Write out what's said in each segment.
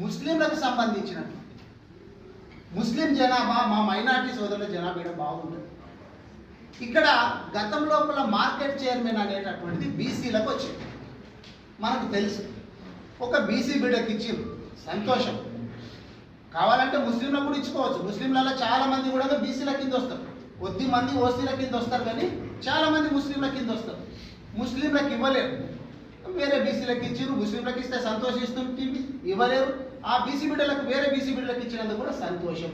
ముస్లింలకు సంబంధించినటువంటి ముస్లిం జనాభా మా మైనార్టీ సోదరుల జనాభా ఇక్కడ బాగుంటుంది. ఇక్కడ గతం లోపల మార్కెట్ చైర్మన్ అనేటటువంటిది బీసీలకు వచ్చింది. మనకు తెలుసు, ఒక బీసీ బిడ్డకి ఇచ్చింది, సంతోషం. కావాలంటే ముస్లింలకు కూడా ఇచ్చుకోవచ్చు. ముస్లింలలో చాలా మంది కూడా బీసీల కింద వస్తారు, కొద్ది మంది ఓసీల కింద వస్తారు, కానీ చాలా మంది ముస్లింల కింద వస్తారు. ముస్లింలకు ఇవ్వలేరు, వేరే బీసీలకు ఇచ్చారు. ముస్లింలకు ఇస్తే సంతోషిస్తుంది, ఇవ్వలేరు. ఆ బీసీ బిడ్డలకు వేరే బీసీ బిడ్డలకు ఇచ్చినందుకు కూడా సంతోషం.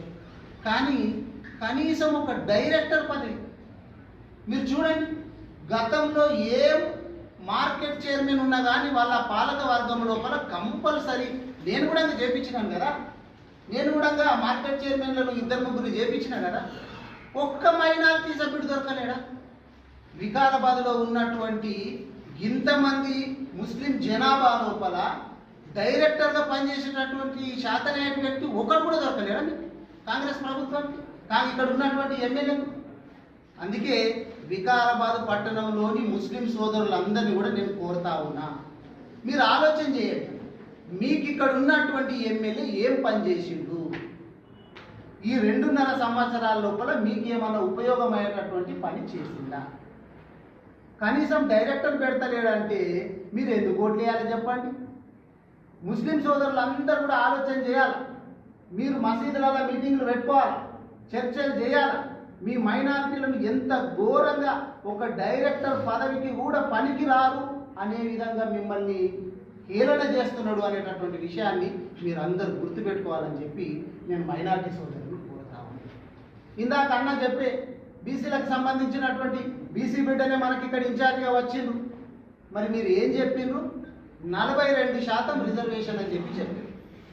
కానీ కనీసం ఒక డైరెక్టర్ పదవి మీరు చూడండి, గతంలో ఏ మార్కెట్ చైర్మన్ ఉన్నా కానీ వాళ్ళ పాలక వర్గం లోపల కంపల్సరీ, నేను కూడా చేపించినాను కదా, నేను కూడా మార్కెట్ చైర్మన్లను 2-3 చేపించిన కదా, ఒక్క మైనారిటీ సభ్యుడు దొరకలేడా? వికారాబాద్లో ఉన్నటువంటి ఇంతమంది ముస్లిం జనాభా లోపల డైరెక్టర్గా పనిచేసేటటువంటి శాతనైన వ్యక్తి ఒకరు కూడా దొరకలేడా కాంగ్రెస్ ప్రభుత్వానికి, కానీ ఇక్కడ ఉన్నటువంటి ఎమ్మెల్యేలు. అందుకే వికారాబాద్ పట్టణంలోని ముస్లిం సోదరులందరినీ కూడా నేను కోరుతా ఉన్నా, మీరు ఆలోచన చేయండి, మీకు ఇక్కడ ఉన్నటువంటి ఎమ్మెల్యే ఏం పని చేసిండు? ఈ 2.5 సంవత్సరాల లోపల మీకు ఏమైనా ఉపయోగమైనటువంటి పని చేసిందా? కనీసం డైరెక్టర్ పెడతలేడంటే మీరు ఎందుకు ఓట్లు వేయాలి చెప్పండి? ముస్లిం సోదరులందరూ కూడా ఆలోచన చేయాలి. మీరు మసీదులలో మీటింగ్లు పెట్టుకోవాలి, చర్చలు చేయాలి. మీ మైనారిటీలను ఎంత ఘోరంగా ఒక డైరెక్టర్ పదవికి కూడా పనికి రారు అనే విధంగా మిమ్మల్ని హేళన చేస్తున్నాడు అనేటటువంటి విషయాన్ని మీరందరూ గుర్తుపెట్టుకోవాలని చెప్పి నేను మైనారిటీ సోదరులను కోరుతా ఉన్నాను. ఇందాక అన్న చెప్పే బీసీలకు సంబంధించినటువంటి బీసీ బిడ్డనే మనకి ఇక్కడ ఇన్ఛార్జిగా వచ్చిండ్రు. మరి మీరు ఏం చెప్పిండ్రు? 42% రిజర్వేషన్ అని చెప్పి చెప్పారు.